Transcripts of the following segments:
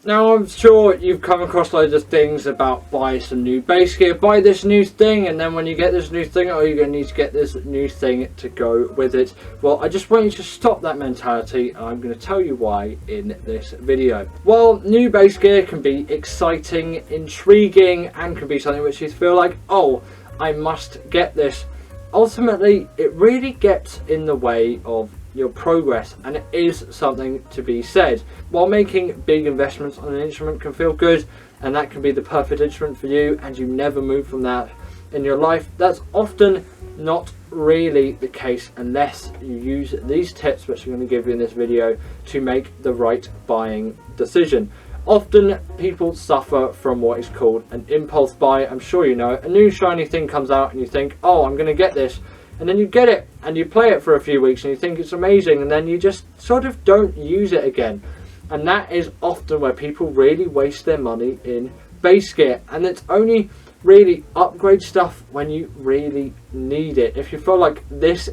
Now I'm sure you've come across loads of things about buy some new bass gear, buy this new thing, and then when you get this new thing, oh, you're going to need to get this new thing to go with it. Well, I just want you to stop that mentality, and I'm going to tell you why in this video. While new bass gear can be exciting, intriguing, and can be something which you feel like, oh, I must get this, ultimately it really gets in the way of your progress, and it is something to be said. While making big investments on an instrument can feel good, and that can be the perfect instrument for you, and you never move from that in your life, that's often not really the case unless you use these tips which I'm going to give you in this video to make the right buying decision. Often people suffer from what is called an impulse buy. I'm sure you know, a new shiny thing comes out and you think, oh, I'm going to get this, and then you get it and you play it for a few weeks and you think it's amazing, and then you just sort of don't use it again. And that is often where people really waste their money in bass gear, and it's only really upgrade stuff when you really need it. If you feel like this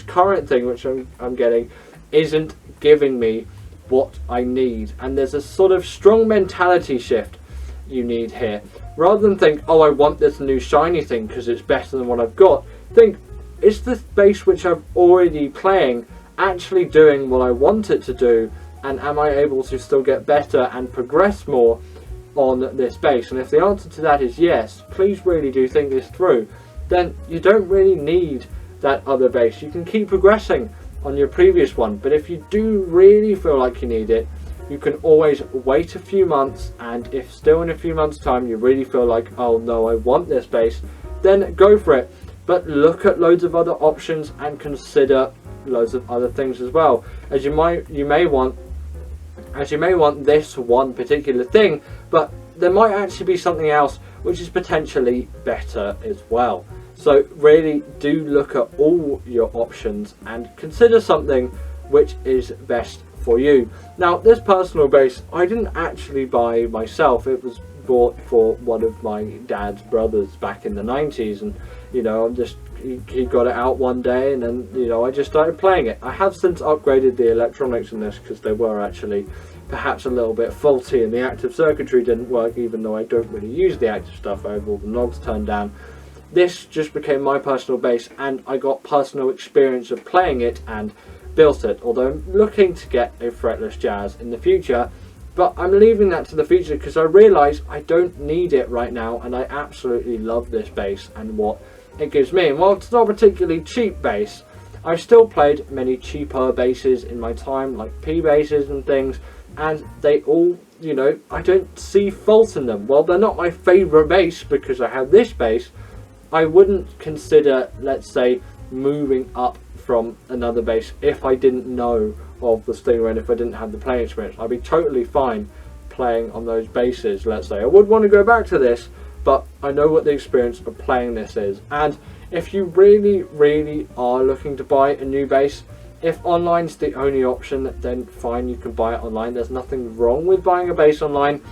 current thing which I'm getting isn't giving me what I need, and there's a sort of strong mentality shift you need here. Rather than think, oh, I want this new shiny thing because it's better than what I've got, think, is the bass which I'm already playing actually doing what I want it to do, and am I able to still get better and progress more on this bass? And if the answer to that is yes, please really do think this through. Then you don't really need that other bass. You can keep progressing on your previous one, but if you do really feel like you need it, you can always wait a few months, and if still in a few months time you really feel like, oh no, I want this bass, then go for it. But look at loads of other options and consider loads of other things as well, as you may want this one particular thing, but there might actually be something else which is potentially better as well. So really do look at all your options and consider something which is best for you. Now, this personal bass I didn't actually buy myself. It was bought for one of my dad's brothers back in the 90s, and you know, he got it out one day, and then, you know, I just started playing it. I have since upgraded the electronics in this because they were actually perhaps a little bit faulty and the active circuitry didn't work, even though I don't really use the active stuff. I have all the knobs turned down. This just became my personal bass, and I got personal experience of playing it and built it, although I'm looking to get a fretless jazz in the future. But I'm leaving that to the future because I realise I don't need it right now, and I absolutely love this bass and what it gives me. And while it's not a particularly cheap bass, I've still played many cheaper basses in my time, like P basses and things, and they all, you know, I don't see fault in them. While they're not my favourite bass because I have this bass, I wouldn't consider, let's say, moving up from another bass if I didn't know of the Stingray and if I didn't have the playing experience. I'd be totally fine playing on those basses, let's say. I would want to go back to this, but I know what the experience of playing this is. And if you really are looking to buy a new bass, if online's the only option, then fine, you can buy it online. There's nothing wrong with buying a bass online,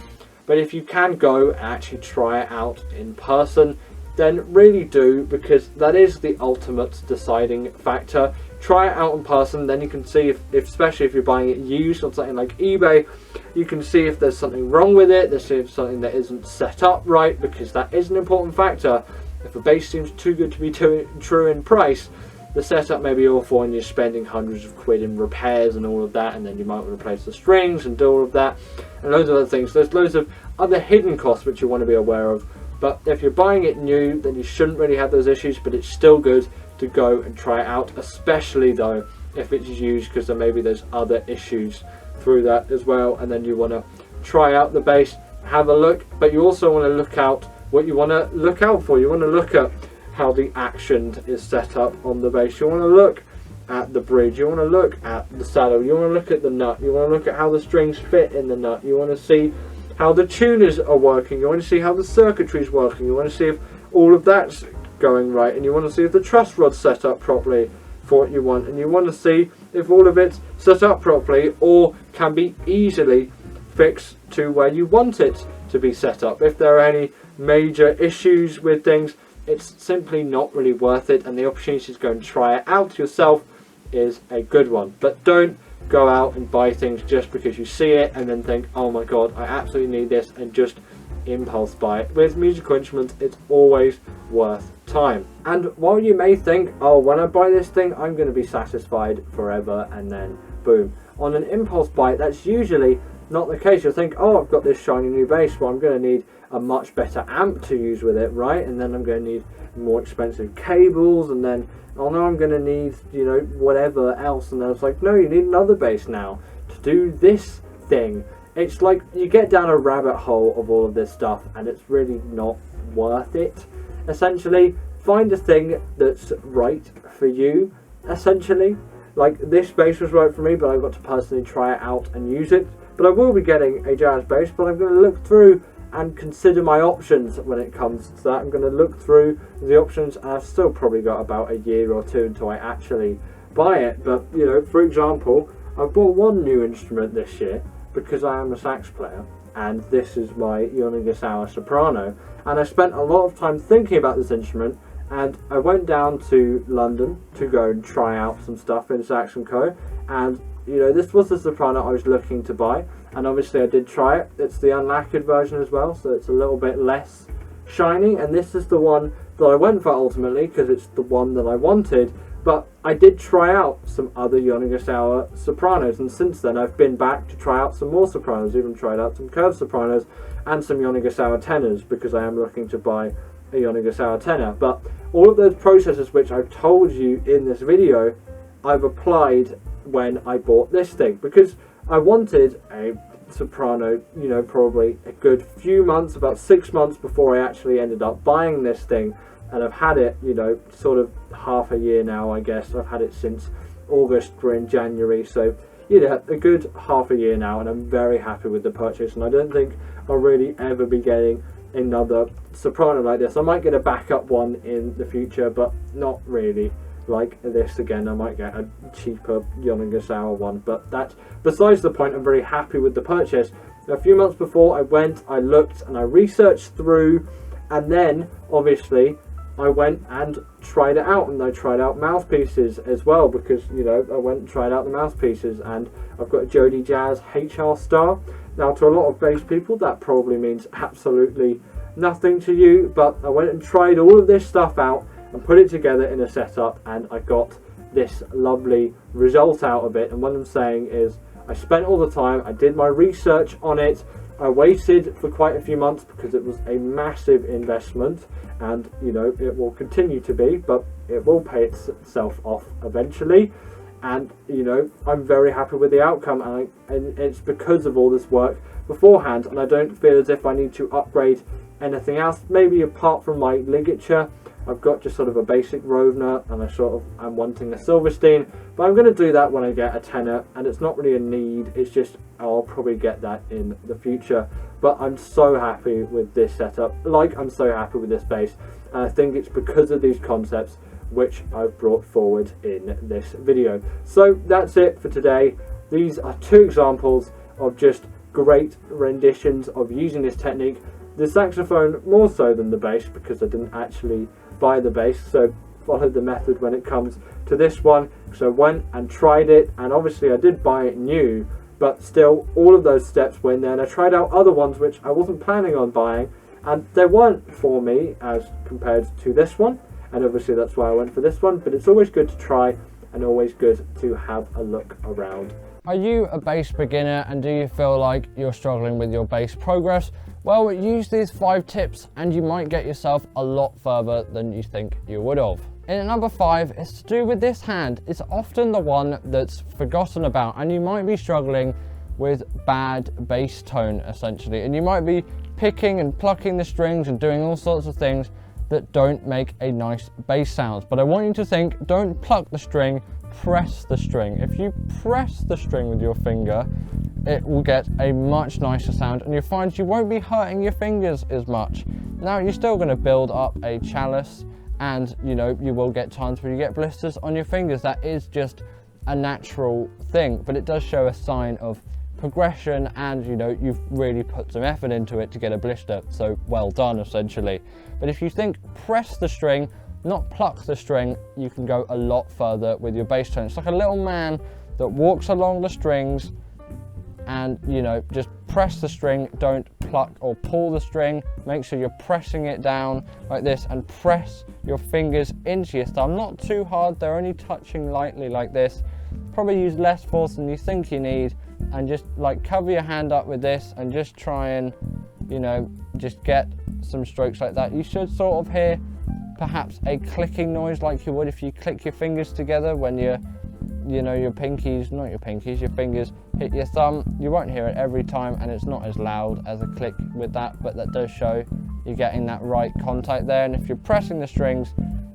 but if you can go and actually try it out in person, then really do, because that is the ultimate deciding factor. Try it out in person, then you can see if especially if you're buying it used on something like eBay, you can see if there's something wrong with it, there's something that isn't set up right, because that is an important factor. If a bass seems too good to be true in price, the setup may be awful and you're spending hundreds of quid in repairs and all of that, and then you might replace the strings and do all of that and loads of other things. There's loads of other hidden costs which you want to be aware of. But if you're buying it new, then you shouldn't really have those issues, but it's still good to go and try it out, especially though if it's used, because there maybe there's other issues through that as well. And then you want to try out the bass, have a look, but you also want to look out what you want to look out for. You want to look at how the action is set up on the bass. You want to look at the bridge, you want to look at the saddle, you want to look at the nut, you want to look at how the strings fit in the nut, you want to see how the tuners are working, you want to see how the circuitry is working, you want to see if all of that's going right, and you want to see if the truss rod's set up properly for what you want, and you want to see if all of it's set up properly or can be easily fixed to where you want it to be set up. If there are any major issues with things, it's simply not really worth it, and the opportunity to go and try it out yourself is a good one. But don't go out and buy things just because you see it and then think, oh my god, I absolutely need this, and just impulse buy it. With musical instruments, it's always worth time. And while you may think, oh, when I buy this thing, I'm going to be satisfied forever, and then boom. On an impulse buy, that's usually not the case. You'll think, oh, I've got this shiny new bass, well, I'm going to need a much better amp to use with it, right? And then I'm going to need more expensive cables, and then, oh no, I'm going to need, you know, whatever else. And then it's like, no, you need another bass now to do this thing. It's like you get down a rabbit hole of all of this stuff, and it's really not worth it. Essentially, find a thing that's right for you, essentially. Like, this bass was right for me, but I got to personally try it out and use it. But I will be getting a jazz bass, but I'm going to look through and consider my options when it comes to that. I'm going to look through the options, and I've still probably got about a year or two until I actually buy it. But, you know, for example, I've bought one new instrument this year because I am a sax player, and this is my Yanagisawa soprano. And I spent a lot of time thinking about this instrument, and I went down to London to go and try out some stuff in Sax & Co. And, you know, this was the soprano I was looking to buy, and obviously I did try it. It's the unlacquered version as well, so it's a little bit less shiny, and this is the one that I went for ultimately because it's the one that I wanted. But I did try out some other Yanagisawa sopranos, and since then I've been back to try out some more sopranos, even tried out some curved sopranos and some Yanagisawa tenors, because I am looking to buy a Yanagisawa tenor. But all of those processes which I've told you in this video, I've applied when I bought this thing, because I wanted a soprano, you know, probably a good few months, about 6 months before I actually ended up buying this thing. And I've had it, you know, sort of half a year now, I guess. I've had it since August, we're in January, so, you know, a good half a year now, and I'm very happy with the purchase, and I don't think I'll really ever be getting another soprano like this. I might get a backup one in the future, but not really like this again. I might get a cheaper Yanagisawa one, but that's besides the point. I'm very happy with the purchase. A few months before I went, I looked and I researched through, and then obviously I went and tried it out, and I tried out mouthpieces as well, because, you know, I went and tried out the mouthpieces, and I've got a Jody Jazz HR Star. Now, to a lot of bass people, that probably means absolutely nothing to you, but I went and tried all of this stuff out and put it together in a setup, and I got this lovely result out of it. And what I'm saying is, I spent all the time, I did my research on it, I waited for quite a few months because it was a massive investment, and, you know, it will continue to be, but it will pay itself off eventually. And, you know, I'm very happy with the outcome, and it's because of all this work beforehand, and I don't feel as if I need to upgrade anything else. Maybe apart from my ligature, I've got just sort of a basic Rovner, and I'm wanting a Silverstein, but I'm going to do that when I get a tenor, and it's not really a need, it's just I'll probably get that in the future. But I'm so happy with this setup, like I'm so happy with this bass, and I think it's because of these concepts which I've brought forward in this video. So that's it for today. These are two examples of just great renditions of using this technique. The saxophone more so than the bass, because I didn't actually buy the bass, so followed the method when it comes to this one. So I went and tried it, and obviously I did buy it new, but still all of those steps were in there, and I tried out other ones which I wasn't planning on buying, and they weren't for me as compared to this one, and obviously that's why I went for this one. But it's always good to try, and always good to have a look around. Are you a bass beginner, and do you feel like you're struggling with your bass progress? Well, use these 5 tips and you might get yourself a lot further than you think you would have. And number 5 is to do with this hand. It's often the one that's forgotten about, and you might be struggling with bad bass tone essentially, and you might be picking and plucking the strings and doing all sorts of things that don't make a nice bass sound. But I want you to think, don't pluck the string, press the string. If you press the string with your finger, it will get a much nicer sound, and you'll find you won't be hurting your fingers as much. Now, you're still going to build up a chalice, and, you know, you will get times where you get blisters on your fingers. That is just a natural thing, but it does show a sign of progression, and, you know, you've really put some effort into it to get a blister, so well done essentially. But if you think press the string, not pluck the string, you can go a lot further with your bass tone. It's like a little man that walks along the strings, and you know, just press the string, don't pluck or pull the string. Make sure you're pressing it down like this, and press your fingers into your thumb, not too hard, they're only touching lightly like this. Probably use less force than you think you need, and just like cover your hand up with this and just try and, you know, just get some strokes like that. You should sort of hear perhaps a clicking noise like you would if you click your fingers together when you're, you know, your pinkies, not your pinkies, your fingers hit your thumb. You won't hear it every time, and it's not as loud as a click with that, but that does show you're getting that right contact there. And if you're pressing the strings,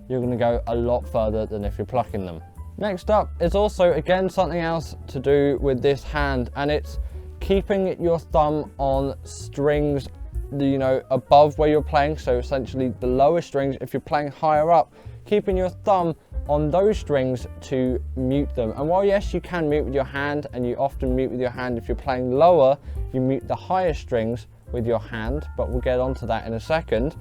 you're going to go a lot further than if you're plucking them. Next up is also again something else to do with this hand, and it's keeping your thumb on strings, you know, above where you're playing. So essentially the lower strings, if you're playing higher up, keeping your thumb on those strings to mute them. And while yes, you can mute with your hand, and you often mute with your hand if you're playing lower, you mute the higher strings with your hand, but we'll get onto that in a second.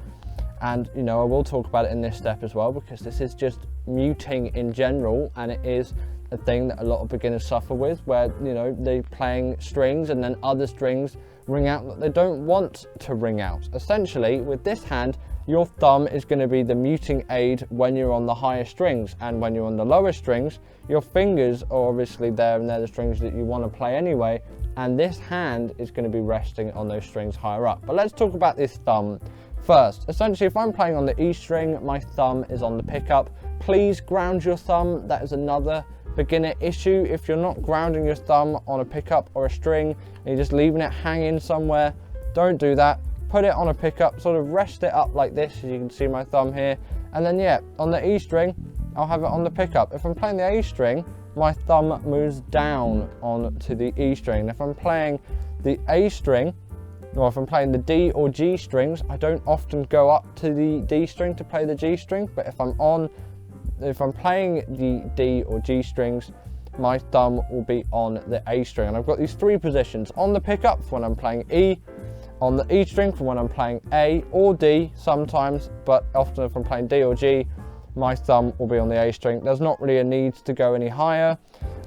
And you know, I will talk about it in this step as well, because this is just muting in general, and it is a thing that a lot of beginners suffer with, where, you know, they're playing strings and then other strings ring out that they don't want to ring out. Essentially, with this hand, your thumb is going to be the muting aid when you're on the higher strings, and when you're on the lower strings, your fingers are obviously there, and they're the strings that you want to play anyway, and this hand is going to be resting on those strings higher up. But let's talk about this thumb first. Essentially, if I'm playing on the E string, my thumb is on the pickup. Please ground your thumb. That is another beginner issue. If you're not grounding your thumb on a pickup or a string, and you're just leaving it hanging somewhere, don't do that. Put it on a pickup, sort of rest it up like this, as you can see my thumb here, and then yeah, on the E string, I'll have it on the pickup. If I'm playing the A string, my thumb moves down onto the E string. If I'm playing the A string, or if I'm playing the D or G strings, I don't often go up to the D string to play the G string, but if I'm playing the D or G strings, my thumb will be on the A string. And I've got these three positions: on the pickup for when I'm playing E, on the E string for when I'm playing A or D sometimes, but often if I'm playing D or G, my thumb will be on the A string. There's not really a need to go any higher,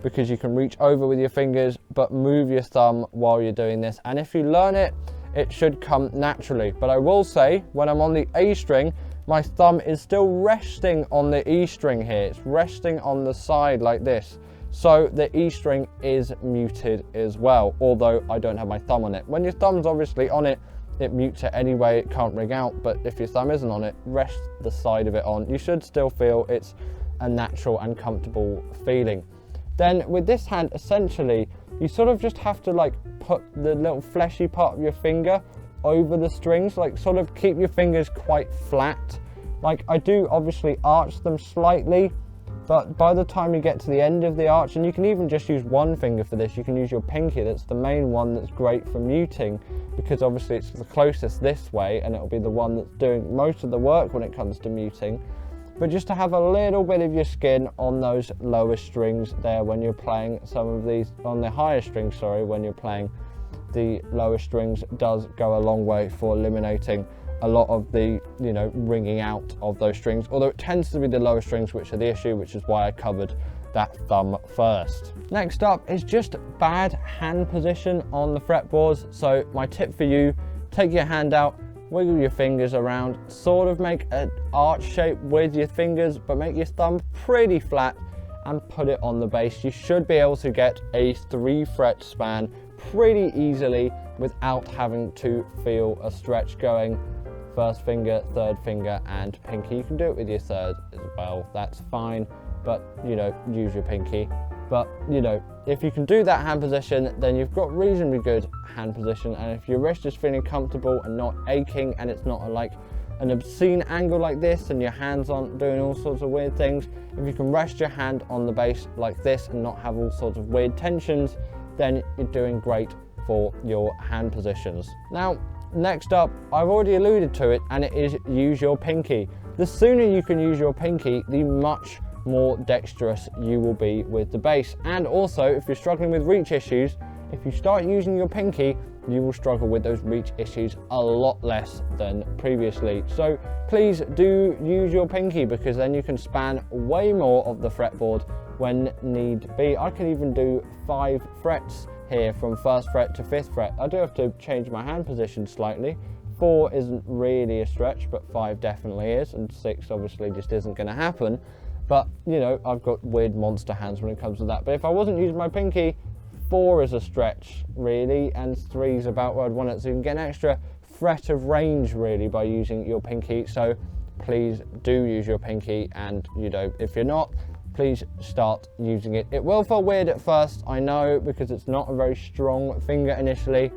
because you can reach over with your fingers, but move your thumb while you're doing this. And if you learn it, it should come naturally. But I will say, when I'm on the A string, my thumb is still resting on the E string here. It's resting on the side like this. So the E string is muted as well, although I don't have my thumb on it. When your thumb's obviously on it, it mutes it anyway, it can't ring out. But if your thumb isn't on it, rest the side of it on. You should still feel it's a natural and comfortable feeling. Then with this hand, essentially, you sort of just have to like put the little fleshy part of your finger over the strings, like sort of keep your fingers quite flat. Like I do obviously arch them slightly, but by the time you get to the end of the arch, and you can even just use one finger for this, you can use your pinky, that's the main one that's great for muting, because obviously it's the closest this way, and it'll be the one that's doing most of the work when it comes to muting. But just to have a little bit of your skin on those lower strings there when you're playing some of these, on the higher strings, sorry, when you're playing the lower strings, does go a long way for eliminating a lot of the, you know, ringing out of those strings, although it tends to be the lower strings which are the issue, which is why I covered that thumb first. Next up is just bad hand position on the fretboards. So my tip for you, take your hand out, wiggle your fingers around, sort of make an arch shape with your fingers, but make your thumb pretty flat and put it on the bass. You should be able to get a 3-fret span pretty easily without having to feel a stretch going first finger, third finger, and pinky. You can do it with your third as well, that's fine, but you know, use your pinky. But you know, if you can do that hand position, then you've got reasonably good hand position. And if your wrist is feeling comfortable and not aching, and it's not like an obscene angle like this, and your hands aren't doing all sorts of weird things, if you can rest your hand on the bass like this and not have all sorts of weird tensions, then you're doing great for your hand positions. Now, next up, I've already alluded to it, and it is use your pinky. The sooner you can use your pinky, the much more dexterous you will be with the bass. And also, if you're struggling with reach issues, if you start using your pinky, you will struggle with those reach issues a lot less than previously. So please do use your pinky, because then you can span way more of the fretboard when need be. I can even do 5 frets here from 1st fret to 5th fret. I do have to change my hand position slightly. 4 isn't really a stretch, but 5 definitely is, and 6 obviously just isn't going to happen. But, you know, I've got weird monster hands when it comes to that. But if I wasn't using my pinky, 4 is a stretch, really, and 3 is about where I'd want it. So you can get an extra fret of range, really, by using your pinky. So please do use your pinky, and, you know, if you're not, please start using it. It will feel weird at first, I know, because it's not a very strong finger initially.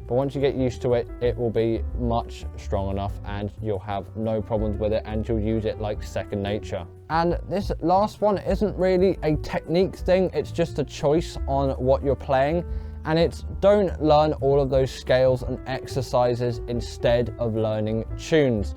But once you get used to it, it will be much strong enough and you'll have no problems with it, and you'll use it like second nature. And this last one isn't really a technique thing, it's just a choice on what you're playing. And it's don't learn all of those scales and exercises instead of learning tunes.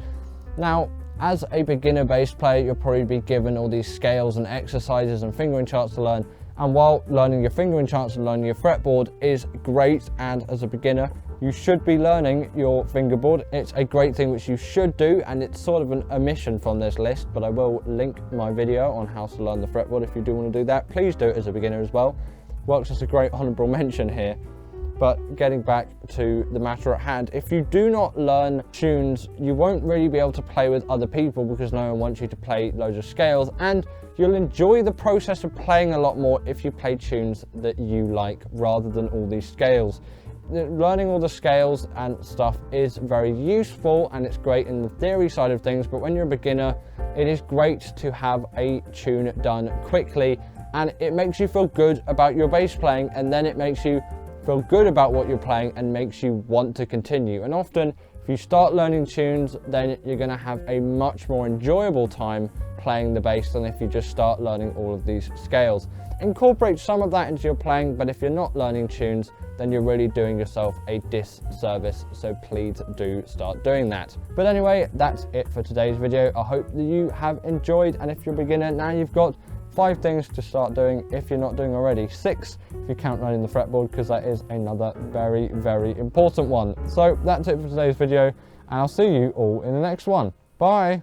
Now, as a beginner bass player, you'll probably be given all these scales and exercises and fingering charts to learn. And while learning your fingering charts and learning your fretboard is great, and as a beginner, you should be learning your fingerboard. It's a great thing which you should do, and it's sort of an omission from this list, but I will link my video on how to learn the fretboard if you do want to do that. Please do it as a beginner as well. Works as a great honourable mention here. But getting back to the matter at hand, if you do not learn tunes, you won't really be able to play with other people because no one wants you to play loads of scales, and you'll enjoy the process of playing a lot more if you play tunes that you like rather than all these scales. Learning all the scales and stuff is very useful and it's great in the theory side of things, but when you're a beginner, it is great to have a tune done quickly, and it makes you feel good about your bass playing, and then it makes you feel good about what you're playing and makes you want to continue. And often, if you start learning tunes, then you're going to have a much more enjoyable time playing the bass than if you just start learning all of these scales. Incorporate some of that into your playing, but if you're not learning tunes, then you're really doing yourself a disservice, so please do start doing that. But anyway, that's it for today's video. I hope that you have enjoyed, and if you're a beginner, now you've got 5 things to start doing if you're not doing already. 6 if you count learning the fretboard, because that is another very, very important one. So that's it for today's video, and I'll see you all in the next one. Bye!